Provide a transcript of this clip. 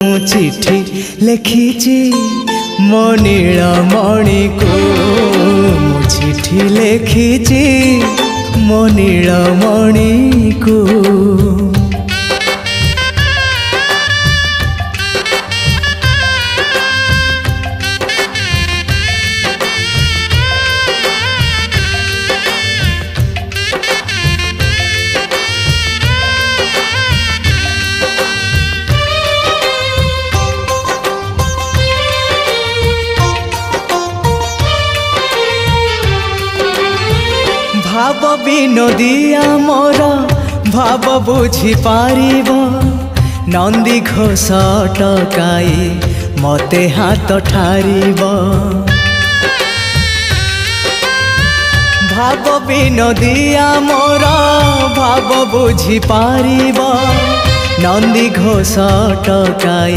ମୁଁ ଚିଠି ଲେଖିଛି ମୋ ନୀଳମଣି को ମୁଁ ଚିଠି ଲେଖିଛି ମୋ ନୀଳମଣି को भाव विनोदिया मोर भाव बुझी पारिब नंदी घोष टकाई मते हाथ ठारिब भाव विनोदिया मोर भाव बुझी पारिब नंदी घोष टकाई